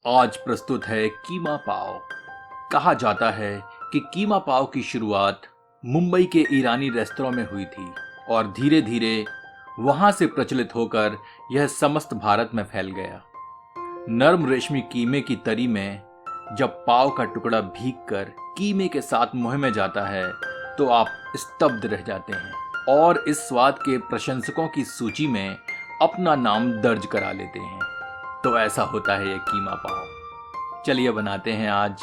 आज प्रस्तुत है कीमा पाव। कहा जाता है कि कीमा पाव की शुरुआत मुंबई के ईरानी रेस्तरां में हुई थी और धीरे धीरे वहां से प्रचलित होकर यह समस्त भारत में फैल गया। नर्म रेशमी कीमे की तरी में जब पाव का टुकड़ा भीगकर कीमे के साथ मुंह में जाता है तो आप स्तब्ध रह जाते हैं और इस स्वाद के प्रशंसकों की सूची में अपना नाम दर्ज करा लेते हैं। तो ऐसा होता है यह कीमा पाव। चलिए बनाते हैं आज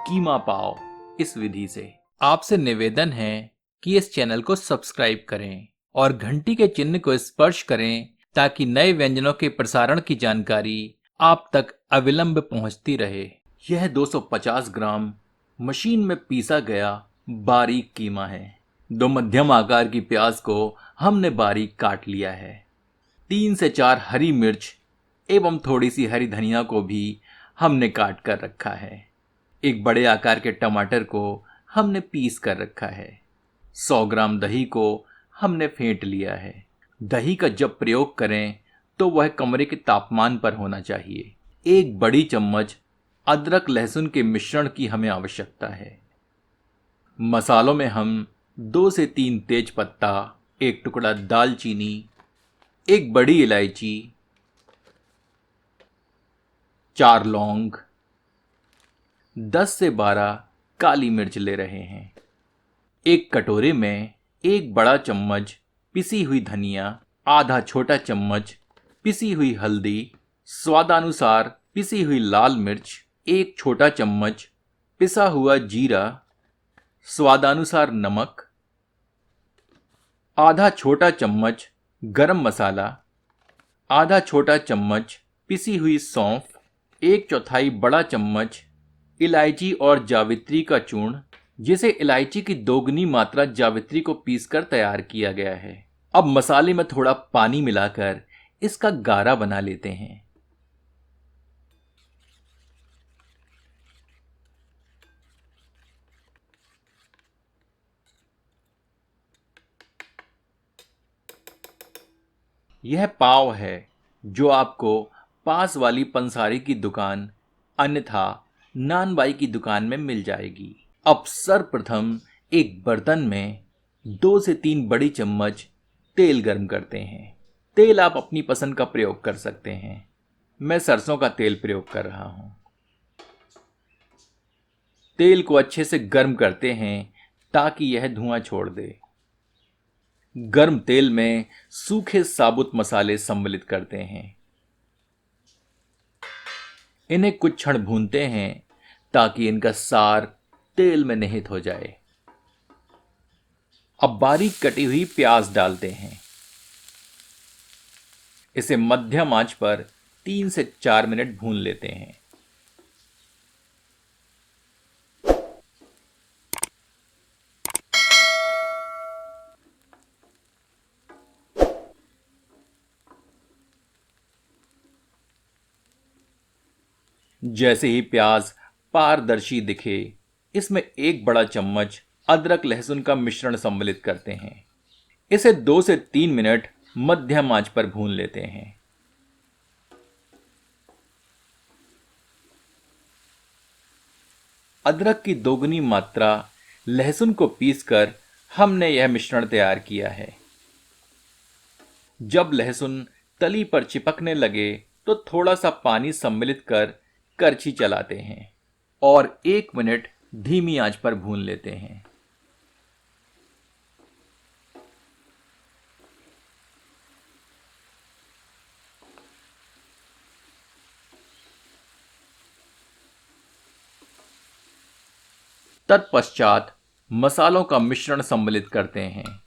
कीमा पाव इस विधि से। आपसे निवेदन है कि इस चैनल को सब्सक्राइब करें और घंटी के चिन्ह को स्पर्श करें ताकि नए व्यंजनों के प्रसारण की जानकारी आप तक अविलंब पहुंचती रहे। यह 250 ग्राम मशीन में पीसा गया बारीक कीमा है। 2 मध्यम आकार की प्याज को हमने बारीक काट लिया है। 3 से 4 हरी मिर्च एवं थोड़ी सी हरी धनिया को भी हमने काट कर रखा है। एक बड़े आकार के टमाटर को हमने पीस कर रखा है। 100 ग्राम दही को हमने फेंट लिया है। दही का जब प्रयोग करें तो वह कमरे के तापमान पर होना चाहिए। 1 बड़ी चम्मच अदरक लहसुन के मिश्रण की हमें आवश्यकता है। मसालों में हम 2 से 3 तेज पत्ता, 1 टुकड़ा दालचीनी, 1 बड़ी इलायची, 4 लौंग, 10 से 12 काली मिर्च ले रहे हैं। एक कटोरे में 1 बड़ा चम्मच पिसी हुई धनिया, आधा छोटा चम्मच पिसी हुई हल्दी, स्वादानुसार पिसी हुई लाल मिर्च, 1 छोटा चम्मच पिसा हुआ जीरा, स्वादानुसार नमक, आधा छोटा चम्मच गरम मसाला, आधा छोटा चम्मच पिसी हुई सौंफ, 1/4 बड़ा चम्मच इलायची और जावित्री का चूर्ण, जिसे इलायची की दोगुनी मात्रा जावित्री को पीसकर तैयार किया गया है। अब मसाले में थोड़ा पानी मिलाकर इसका गारा बना लेते हैं। यह पाव है जो आपको पास वाली पंसारी की दुकान अन्यथा नानबाई की दुकान में मिल जाएगी। अब सर्वप्रथम एक बर्तन में 2 से 3 बड़ी चम्मच तेल गर्म करते हैं। तेल आप अपनी पसंद का प्रयोग कर सकते हैं। मैं सरसों का तेल प्रयोग कर रहा हूं। तेल को अच्छे से गर्म करते हैं ताकि यह धुआं छोड़ दे। गर्म तेल में सूखे साबुत मसाले सम्मिलित करते हैं। इन्हें कुछ क्षण भूनते हैं ताकि इनका सार तेल में निहित हो जाए। अब बारीक कटी हुई प्याज डालते हैं। इसे मध्यम आंच पर 3 से 4 मिनट भून लेते हैं। जैसे ही प्याज पारदर्शी दिखे, इसमें 1 बड़ा चम्मच अदरक लहसुन का मिश्रण सम्मिलित करते हैं। इसे 2 से 3 मिनट मध्यम आंच पर भून लेते हैं। अदरक की दोगुनी मात्रा लहसुन को पीसकर हमने यह मिश्रण तैयार किया है। जब लहसुन तली पर चिपकने लगे तो थोड़ा सा पानी सम्मिलित कर करछी चलाते हैं और 1 मिनट धीमी आंच पर भून लेते हैं। तत्पश्चात मसालों का मिश्रण सम्मिलित करते हैं।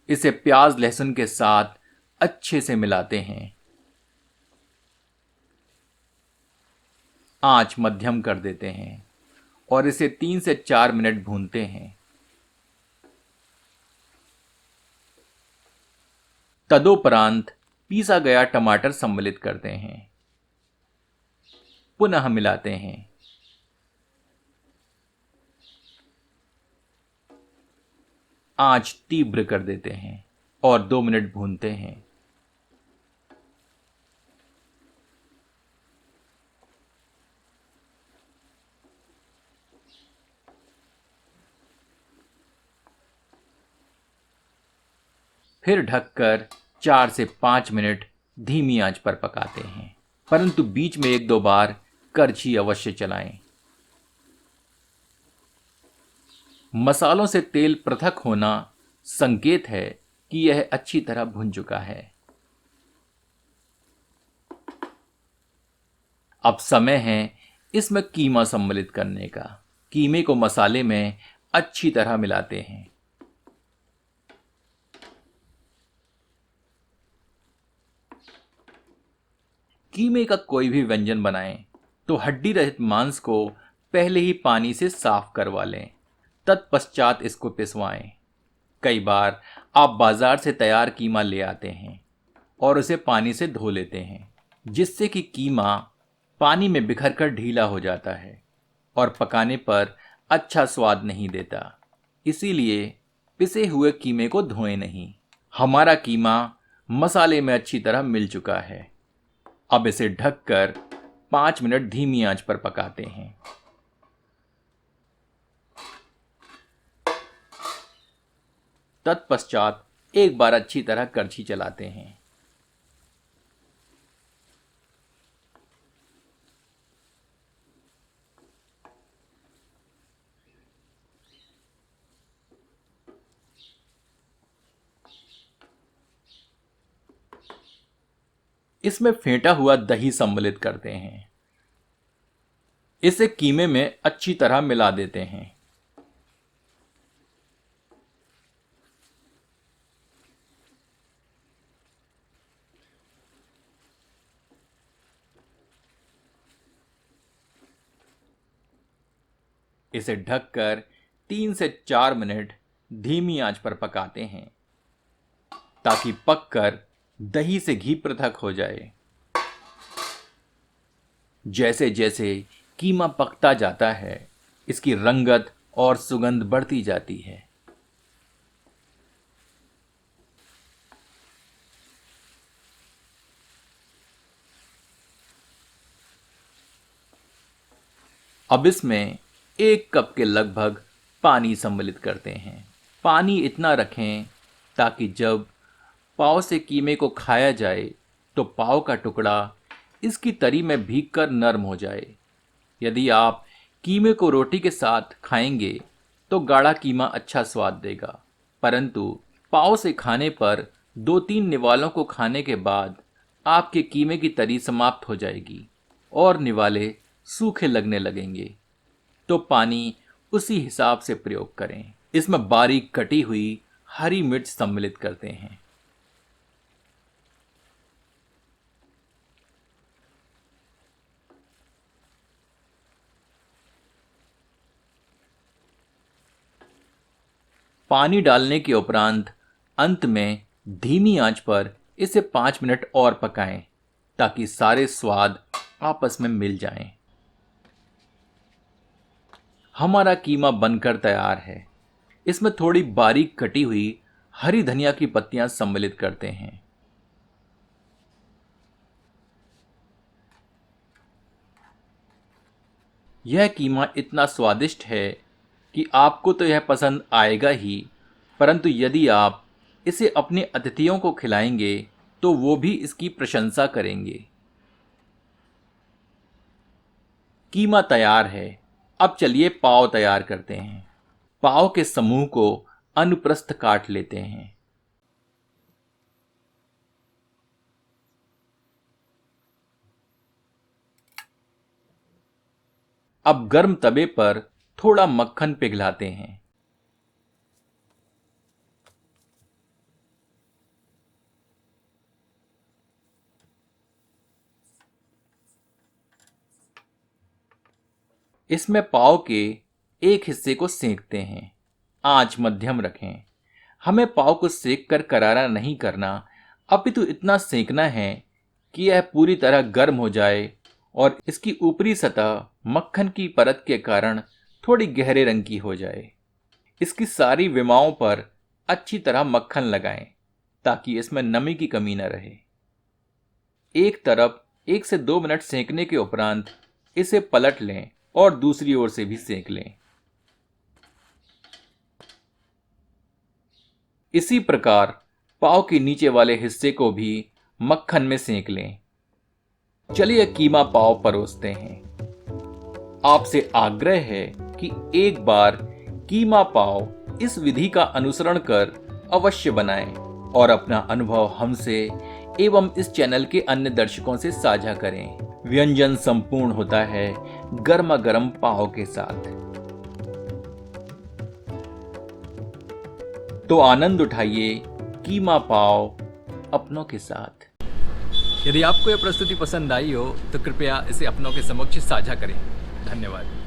इसे प्याज लहसुन के साथ अच्छे से मिलाते हैं। आंच मध्यम कर देते हैं और इसे 3 से 4 मिनट भूनते हैं। तदोपरांत पीसा गया टमाटर सम्मिलित करते हैं। पुनः मिलाते हैं। आंच तीव्र कर देते हैं। और 2 मिनट भूनते हैं। फिर ढककर 4 से 5 मिनट धीमी आंच पर पकाते हैं, परंतु बीच में 1-2 बार करछी अवश्य चलाएं। मसालों से तेल पृथक होना संकेत है कि यह अच्छी तरह भुन चुका है। अब समय है इसमें कीमा सम्मिलित करने का। कीमे को मसाले में अच्छी तरह मिलाते हैं। कीमे का कोई भी व्यंजन बनाएं तो हड्डी रहित मांस को पहले ही पानी से साफ करवा लें, तत्पश्चात इसको पिसवाएं। कई बार आप बाजार से तैयार कीमा ले आते हैं और उसे पानी से धो लेते हैं, जिससे कि कीमा पानी में बिखर कर ढीला हो जाता है और पकाने पर अच्छा स्वाद नहीं देता। इसीलिए पिसे हुए कीमे को धोएं नहीं। हमारा कीमा मसाले में अच्छी तरह मिल चुका है। अब इसे ढककर 5 मिनट धीमी आंच पर पकाते हैं। तत्पश्चात एक बार अच्छी तरह करछी चलाते हैं। इसमें फेंटा हुआ दही सम्मिलित करते हैं। इसे कीमे में अच्छी तरह मिला देते हैं। इसे ढककर 3 से 4 मिनट धीमी आंच पर पकाते हैं, ताकि पककर दही से घी पृथक हो जाए। जैसे जैसे कीमा पकता जाता है, इसकी रंगत और सुगंध बढ़ती जाती है। अब इसमें 1 कप के लगभग पानी सम्मिलित करते हैं। पानी इतना रखें ताकि जब पाव से कीमे को खाया जाए तो पाव का टुकड़ा इसकी तरी में भीगकर नरम हो जाए। यदि आप कीमे को रोटी के साथ खाएंगे तो गाढ़ा कीमा अच्छा स्वाद देगा, परंतु पाव से खाने पर 2-3 निवालों को खाने के बाद आपके कीमे की तरी समाप्त हो जाएगी और निवाले सूखे लगने लगेंगे। तो पानी उसी हिसाब से प्रयोग करें। इसमें बारीक कटी हुई हरी मिर्च सम्मिलित करते हैं। पानी डालने के उपरांत अंत में धीमी आंच पर इसे 5 मिनट और पकाएं, ताकि सारे स्वाद आपस में मिल जाएं। हमारा कीमा बनकर तैयार है। इसमें थोड़ी बारीक कटी हुई हरी धनिया की पत्तियां सम्मिलित करते हैं। यह कीमा इतना स्वादिष्ट है कि आपको तो यह पसंद आएगा ही, परंतु यदि आप इसे अपने अतिथियों को खिलाएंगे तो वो भी इसकी प्रशंसा करेंगे। कीमा तैयार है। अब चलिए पाव तैयार करते हैं। पाव के समूह को अनुप्रस्थ काट लेते हैं। अब गर्म तवे पर थोड़ा मक्खन पिघलाते हैं। इसमें पाव के एक हिस्से को सेंकते हैं। आंच मध्यम रखें। हमें पाव को सेक कर करारा नहीं करना, अपितु इतना सेंकना है कि यह पूरी तरह गर्म हो जाए और इसकी ऊपरी सतह मक्खन की परत के कारण थोड़ी गहरे रंग की हो जाए। इसकी सारी विमाओं पर अच्छी तरह मक्खन लगाएं। ताकि इसमें नमी की कमी न रहे। एक तरफ 1 से 2 मिनट सेंकने के उपरांत इसे पलट लें और दूसरी ओर से भी सेंक लें। इसी प्रकार पाव के नीचे वाले हिस्से को भी मक्खन में सेंक लें। चलिए कीमा पाव परोसते हैं। आपसे आग्रह है कि एक बार कीमा पाव इस विधि का अनुसरण कर अवश्य बनाएं और अपना अनुभव हमसे एवं इस चैनल के अन्य दर्शकों से साझा करें। व्यंजन संपूर्ण होता है गर्मा गर्म पाव के साथ। तो आनंद उठाइए कीमा पाव अपनों के साथ। यदि आपको यह प्रस्तुति पसंद आई हो तो कृपया इसे अपनों के समक्ष साझा करें। धन्यवाद।